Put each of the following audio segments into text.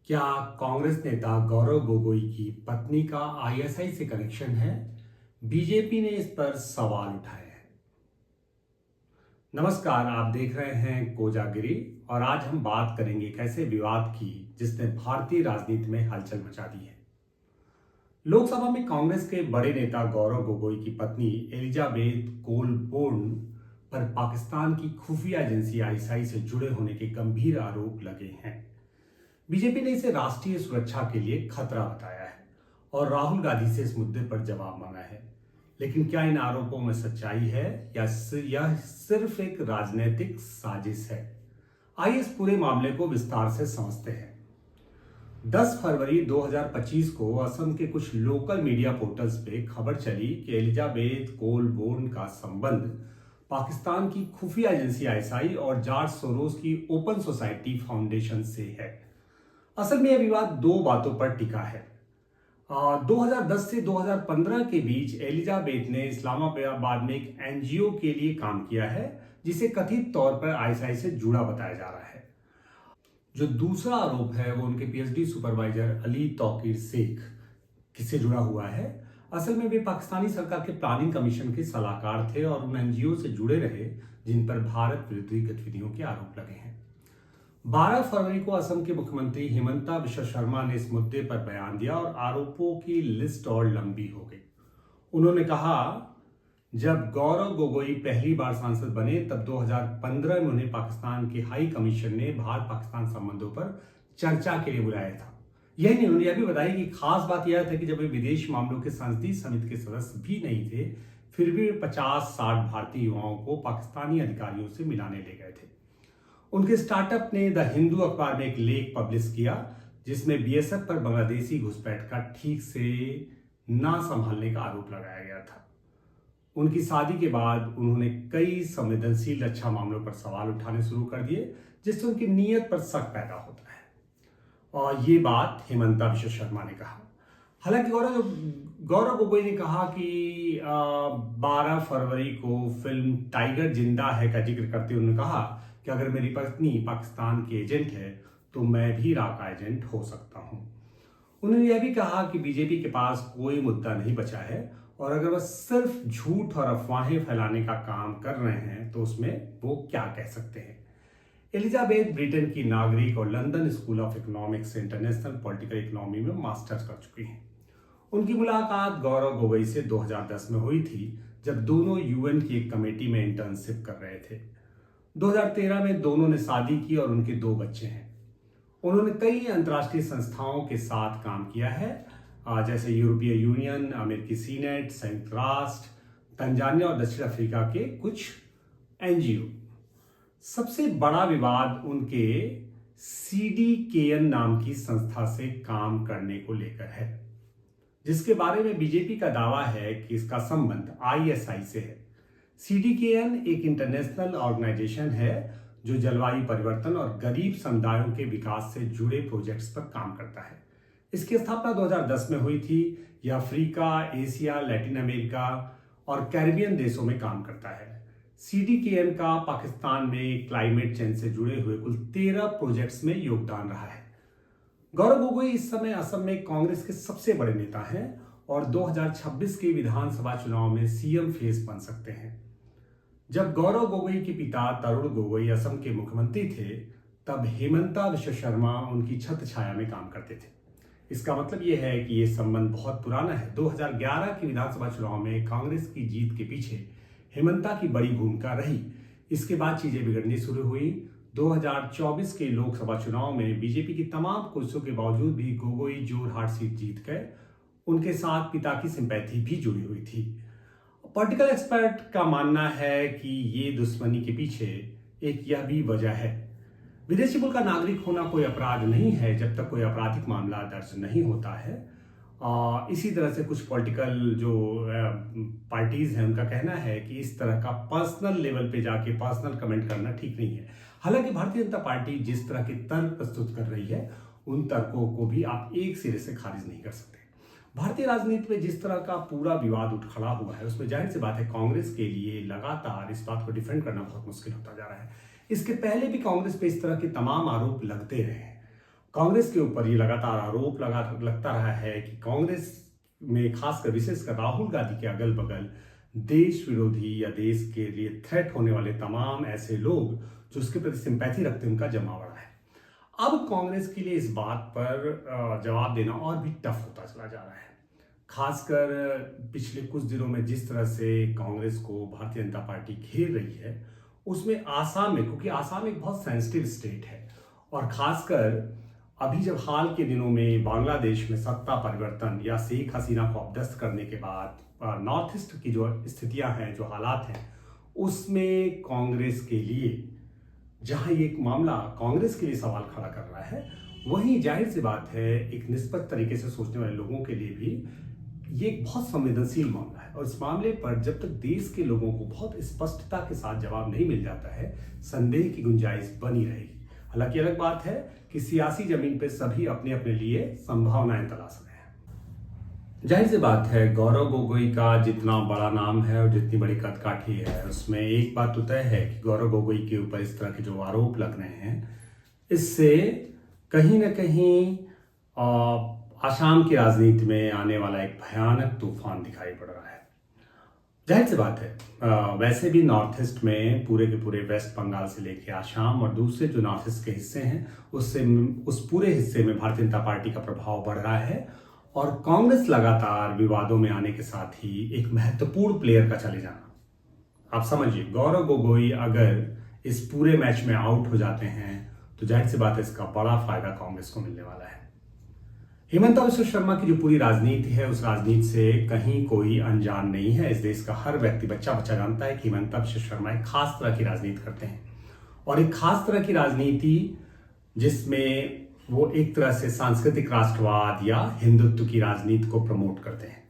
क्या कांग्रेस नेता गौरव गोगोई की पत्नी का आईएसआई से कनेक्शन है? बीजेपी ने इस पर सवाल उठाए हैं। नमस्कार, आप देख रहे हैं कोजागिरी और आज हम बात करेंगे एक ऐसे विवाद की जिसने भारतीय राजनीति में हलचल मचा दी है। लोकसभा में कांग्रेस के बड़े नेता गौरव गोगोई की पत्नी एलिजाबेथ कोलबोर्न पर पाकिस्तान की खुफिया एजेंसी आईएसआई से जुड़े होने के गंभीर आरोप लगे हैं। बीजेपी ने इसे राष्ट्रीय सुरक्षा के लिए खतरा बताया है और राहुल गांधी से इस मुद्दे पर जवाब मांगा है। लेकिन क्या इन आरोपों में सच्चाई है या यह सिर्फ एक राजनीतिक साजिश है? आइए इस पूरे मामले को विस्तार से समझते हैं। 10 फरवरी 2025 को असम के कुछ लोकल मीडिया पोर्टल्स पे खबर चली कि एलिजाबेथ कोलबोर्न का संबंध पाकिस्तान की खुफिया एजेंसी आईएसआई और जॉर्ज सोरोस की ओपन सोसाइटी फाउंडेशन से है। असल में यह विवाद दो बातों पर टिका है। 2010 से 2015 के बीच एलिजाबेथ ने इस्लामाबाद में एक एनजीओ के लिए काम किया है जिसे कथित तौर पर आईएसआई से जुड़ा बताया जा रहा है। जो दूसरा आरोप है वो उनके पीएचडी सुपरवाइजर अली तौकीर शेख किससे जुड़ा हुआ है। असल में वे पाकिस्तानी सरकार के प्लानिंग कमीशन के सलाहकार थे और उन एनजीओ से जुड़े रहे जिन पर भारत विरोधी गतिविधियों के आरोप लगे हैं। 12 फरवरी को असम के मुख्यमंत्री हिमंता बिश्वा शर्मा ने इस मुद्दे पर बयान दिया और आरोपों की लिस्ट और लंबी हो गई। उन्होंने कहा, जब गौरव गोगोई पहली बार सांसद बने तब 2015 में उन्हें पाकिस्तान के हाई कमीशन ने भारत पाकिस्तान संबंधों पर चर्चा के लिए बुलाया था। यही नहीं, उन्होंने यह भी बताया कि खास बात यह था कि जब वे विदेश मामलों के संसदीय समिति के सदस्य भी नहीं थे, फिर भी 50-60 भारतीय युवाओं को पाकिस्तानी अधिकारियों से मिलाने ले गए थे। उनके स्टार्टअप ने द हिंदू अखबार में एक लेख पब्लिश किया जिसमें बीएसएफ पर बांग्लादेशी घुसपैठ का ठीक से ना संभालने का आरोप लगाया गया था। उनकी शादी के बाद उन्होंने कई संवेदनशील रक्षा मामलों पर सवाल उठाने शुरू कर दिए जिससे उनकी नीयत पर शक पैदा होता है। और ये बात हिमंता बिश्वा शर्मा ने कहा। हालांकि गौरव गोगोई ने कहा कि 12 फरवरी को फिल्म टाइगर जिंदा है का जिक्र करते हुए उन्होंने कहा कि अगर मेरी पत्नी पाकिस्तान की एजेंट है तो मैं भी राका एजेंट हो सकता हूं। उन्होंने यह भी कहा कि बीजेपी के पास कोई मुद्दा नहीं बचा है और अगर वह सिर्फ झूठ और अफवाहें फैलाने का काम कर रहे हैं तो उसमें वो क्या कह सकते हैं। एलिजाबेथ ब्रिटेन की नागरिक और लंदन स्कूल ऑफ इकोनॉमिक्स से इंटरनेशनल पॉलिटिकल इकोनॉमी में मास्टर्स कर चुकी हैं। उनकी मुलाकात गौरव गोगोई से 2010 में हुई थी जब दोनों यूएन की एक कमेटी में इंटर्नशिप कर रहे थे। 2013 में दोनों ने शादी की और उनके 2 बच्चे हैं। उन्होंने कई अंतर्राष्ट्रीय संस्थाओं के साथ काम किया है, जैसे यूरोपीय यूनियन, अमेरिकी सीनेट, संयुक्त राष्ट्र, तंजानिया और दक्षिण अफ्रीका के कुछ एनजीओ। सबसे बड़ा विवाद उनके सीडीकेएन नाम की संस्था से काम करने को लेकर है, जिसके बारे में बीजेपी का दावा है कि इसका संबंध आईएसआई से है। सीडीकेएन एक इंटरनेशनल ऑर्गेनाइजेशन है जो जलवायु परिवर्तन और गरीब समुदायों के विकास से जुड़े प्रोजेक्ट्स पर काम करता है। इसकी स्थापना 2010 में हुई थी। यह अफ्रीका, एशिया, लैटिन अमेरिका और कैरिबियन देशों में काम करता है। सीडीकेएन का पाकिस्तान में क्लाइमेट चेंज से जुड़े हुए कुल 13 प्रोजेक्ट्स में योगदान रहा है। गौरव गोगोई इस समय असम में कांग्रेस के सबसे बड़े नेता हैं और 2026 के विधानसभा चुनाव में सीएम फेस बन सकते हैं। जब गौरव गोगोई के पिता तरुण गोगोई असम के मुख्यमंत्री थे तब हेमंता बिश्वा शर्मा उनकी छत्र छाया में काम करते थे। इसका मतलब यह है कि यह संबंध बहुत पुराना है। 2011 के विधानसभा चुनाव में कांग्रेस की जीत के पीछे हेमंता की बड़ी भूमिका रही। इसके बाद चीजें बिगड़नी शुरू हुई। 2024 के लोकसभा चुनाव में बीजेपी की तमाम कोशिशों के बावजूद भी गोगोई जोरहाट सीट जीत गए। उनके साथ पिता की सिंपैथी भी जुड़ी हुई थी। पॉलिटिकल एक्सपर्ट का मानना है कि ये दुश्मनी के पीछे एक यह भी वजह है। विदेशी मुल्क का नागरिक होना कोई अपराध नहीं है जब तक कोई आपराधिक मामला दर्ज नहीं होता है। इसी तरह से कुछ पॉलिटिकल जो पार्टीज हैं उनका कहना है कि इस तरह का पर्सनल लेवल पे जाके पर्सनल कमेंट करना ठीक नहीं है। हालांकि भारतीय जनता पार्टी जिस तरह के तर्क प्रस्तुत कर रही है उन तर्कों को भी आप एक सिरे से खारिज नहीं कर सकते। भारतीय राजनीति में जिस तरह का पूरा विवाद उठ खड़ा हुआ है उसमें जाहिर सी बात है कांग्रेस के लिए लगातार इस बात को डिफेंड करना बहुत मुश्किल होता जा रहा है। इसके पहले भी कांग्रेस पे इस तरह के तमाम आरोप लगते रहे हैं। कांग्रेस के ऊपर ये लगातार आरोप लगता रहा है कि कांग्रेस में खासकर विशेषकर राहुल गांधी के अगल बगल देश विरोधी या देश के लिए थ्रेट होने वाले तमाम ऐसे लोग जो उसके प्रति सिंपैथी रखते हैं उनका जमावड़ा है। अब कांग्रेस के लिए इस बात पर जवाब देना और भी टफ होता चला जा रहा है। खासकर पिछले कुछ दिनों में जिस तरह से कांग्रेस को भारतीय जनता पार्टी घेर रही है, उसमें आसाम में, क्योंकि आसाम एक बहुत सेंसिटिव स्टेट है और खासकर अभी जब हाल के दिनों में बांग्लादेश में सत्ता परिवर्तन या शेख हसीना को अपदस्थ करने के बाद नॉर्थ ईस्ट की जो स्थितियां हैं, जो हालात हैं, उसमें कांग्रेस के लिए जहां ये एक मामला कांग्रेस के लिए सवाल खड़ा कर रहा है, वहीं जाहिर सी बात है एक निष्पक्ष तरीके से सोचने वाले लोगों के लिए भी ये एक बहुत संवेदनशील मामला है। और इस मामले पर जब तक देश के लोगों को बहुत स्पष्टता के साथ जवाब नहीं मिल जाता है, संदेह की गुंजाइश बनी रहेगी। हालांकि अलग बात है कि सियासी जमीन पर सभी अपने अपने लिए संभावनाएं तलाश रहे हैं। जाहिर सी बात है गौरव गोगोई का जितना बड़ा नाम है और जितनी बड़ी कदकाठी है, उसमें एक बात तो तय है कि गौरव गोगोई के ऊपर इस तरह के जो आरोप लग रहे हैं, इससे कहीं ना कहीं आसाम की राजनीति में आने वाला एक भयानक तूफान दिखाई पड़ रहा है। जाहिर सी बात है वैसे भी नॉर्थ ईस्ट में पूरे के पूरे वेस्ट बंगाल से लेकर आसाम और दूसरे जो नॉर्थ ईस्ट के हिस्से हैं, उस पूरे हिस्से में भारतीय जनता पार्टी का प्रभाव बढ़ रहा है और कांग्रेस लगातार विवादों में आने के साथ ही एक महत्वपूर्ण प्लेयर का चले जाना। आप समझिए, गौरव गोगोई अगर इस पूरे मैच में आउट हो जाते हैं तो जाहिर सी बात है इसका बड़ा फायदा कांग्रेस को मिलने वाला है। हिमंता बिश्व शर्मा की जो पूरी राजनीति है, उस राजनीति से कहीं कोई अनजान नहीं है। इस देश का हर व्यक्ति बच्चा बच्चा जानता है कि हिमंता बिश्व शर्मा एक खास तरह की राजनीति करते हैं और एक खास तरह की राजनीति जिसमें वो एक तरह से सांस्कृतिक राष्ट्रवाद या हिंदुत्व की राजनीति को प्रमोट करते हैं।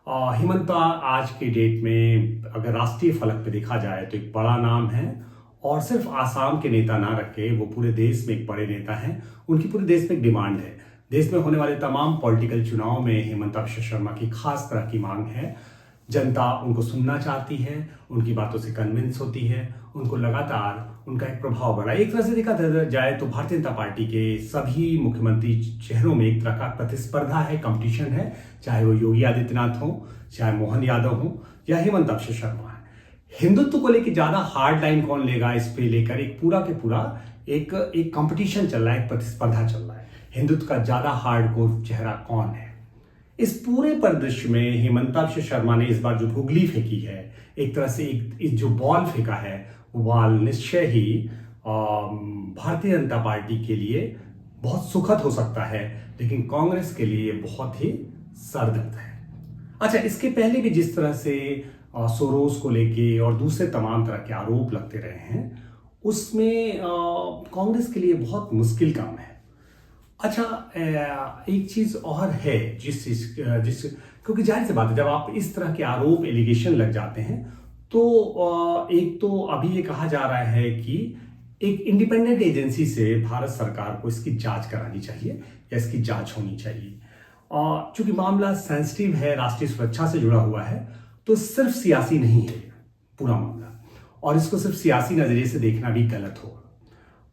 और हिमंता आज के डेट में अगर राष्ट्रीय फलक पे देखा जाए तो एक बड़ा नाम है और सिर्फ आसाम के नेता ना रखे, वो पूरे देश में एक बड़े नेता हैं। उनकी पूरे देश में एक डिमांड है। देश में होने वाले तमाम पॉलिटिकल चुनाव में हिमंता बिश्व शर्मा की खास तरह की मांग है। जनता उनको सुनना चाहती है, उनकी बातों से कन्विंस होती है, उनको लगातार उनका एक प्रभाव बढ़ा। एक तरह से देखा जाए तो भारतीय जनता पार्टी के सभी मुख्यमंत्री चेहरों में एक तरह का प्रतिस्पर्धा है, कंपटीशन है, चाहे वो योगी आदित्यनाथ हो, चाहे मोहन यादव हो या हिमंता बिश्व शर्मा है। हिंदुत्व को लेकर ज्यादा हार्ड लाइन कौन लेगा, इस पे लेकर एक पूरा के पूरा एक कंपटीशन चल रहा है, एक प्रतिस्पर्धा चल रहा है। हिंदुत्व का ज्यादा हार्डकोर चेहरा कौन है? इस पूरे परिदृश्य में हिमंता बिश्व शर्मा ने इस बार जो गुगली फेंकी है, एक तरह से एक जो बॉल फेंका है, वो बॉल निश्चय ही भारतीय जनता पार्टी के लिए बहुत सुखद हो सकता है, लेकिन कांग्रेस के लिए बहुत ही सरदर्द है। अच्छा, इसके पहले भी जिस तरह से सोरोस को लेके और दूसरे तमाम तरह के आरोप लगते रहे हैं, उसमें कांग्रेस के लिए बहुत मुश्किल काम है। अच्छा, एक चीज और है जिस क्योंकि जाहिर सी बात है जब आप इस तरह के आरोप एलिगेशन लग जाते हैं तो एक तो अभी ये कहा जा रहा है कि एक इंडिपेंडेंट एजेंसी से भारत सरकार को इसकी जांच करानी चाहिए या इसकी जांच होनी चाहिए। और चूंकि मामला सेंसिटिव है, राष्ट्रीय सुरक्षा से जुड़ा हुआ है, तो सिर्फ सियासी नहीं है पूरा मामला, और इसको सिर्फ सियासी नजरिए से देखना भी गलत होगा।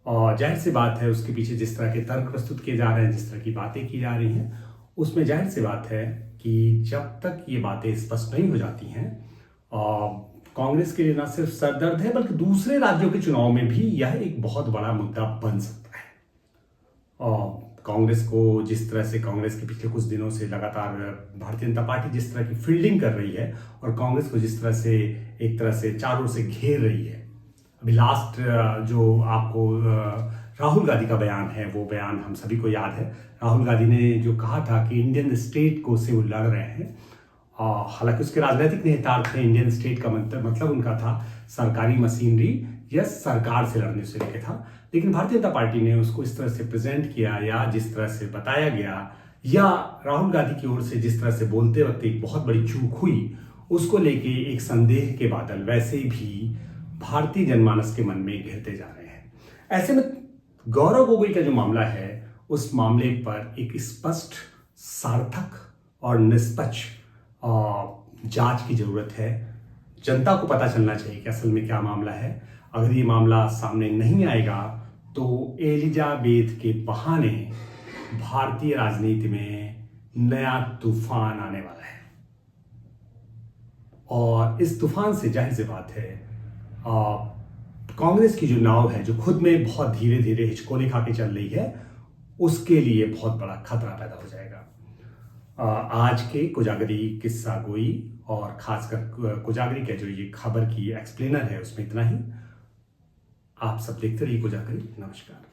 और जाहिर सी बात है उसके पीछे जिस तरह के तर्क प्रस्तुत किए जा रहे हैं, जिस तरह की बातें की जा रही हैं, उसमें जाहिर सी बात है कि जब तक ये बातें स्पष्ट नहीं हो जाती हैं, कांग्रेस के लिए ना सिर्फ सरदर्द है बल्कि दूसरे राज्यों के चुनाव में भी यह एक बहुत बड़ा मुद्दा बन सकता है। और कांग्रेस को जिस तरह से कांग्रेस के पिछले कुछ दिनों से लगातार भारतीय जनता पार्टी जिस तरह की फील्डिंग कर रही है और कांग्रेस को जिस तरह से एक तरह से चारों से घेर रही है, अभी लास्ट जो आपको राहुल गांधी का बयान है, वो बयान हम सभी को याद है। राहुल गांधी ने जो कहा था कि इंडियन स्टेट को से वो लड़ रहे हैं, हालांकि उसके राजनीतिक निहितार्थ थे, इंडियन स्टेट का मतलब उनका था सरकारी मशीनरी या सरकार से लड़ने से लेकर था, लेकिन भारतीय जनता पार्टी ने उसको इस तरह से प्रेजेंट किया या जिस तरह से बताया गया या राहुल गांधी की ओर से जिस तरह से बोलते वक्त एक बहुत बड़ी चूक हुई, उसको लेके एक संदेह के बादल वैसे भी भारतीय जनमानस के मन में घिरते जा रहे हैं। ऐसे में गौरव गोगोई का जो मामला है, उस मामले पर एक स्पष्ट, सार्थक और निष्पक्ष जांच की जरूरत है। जनता को पता चलना चाहिए कि असल में क्या मामला है। अगर ये मामला सामने नहीं आएगा तो एलिजाबेथ के बहाने भारतीय राजनीति में नया तूफान आने वाला है। और इस तूफान से जाहिर सी बात है कांग्रेस की जो नाव है, जो खुद में बहुत धीरे धीरे हिचकोले खा के चल रही है, उसके लिए बहुत बड़ा खतरा पैदा हो जाएगा। आज के कोजागरी किस्सा गोई और खासकर कोजागरी के जो ये खबर की एक्सप्लेनर है, उसमें इतना ही। आप सब देखते रहिए कोजागरी। नमस्कार।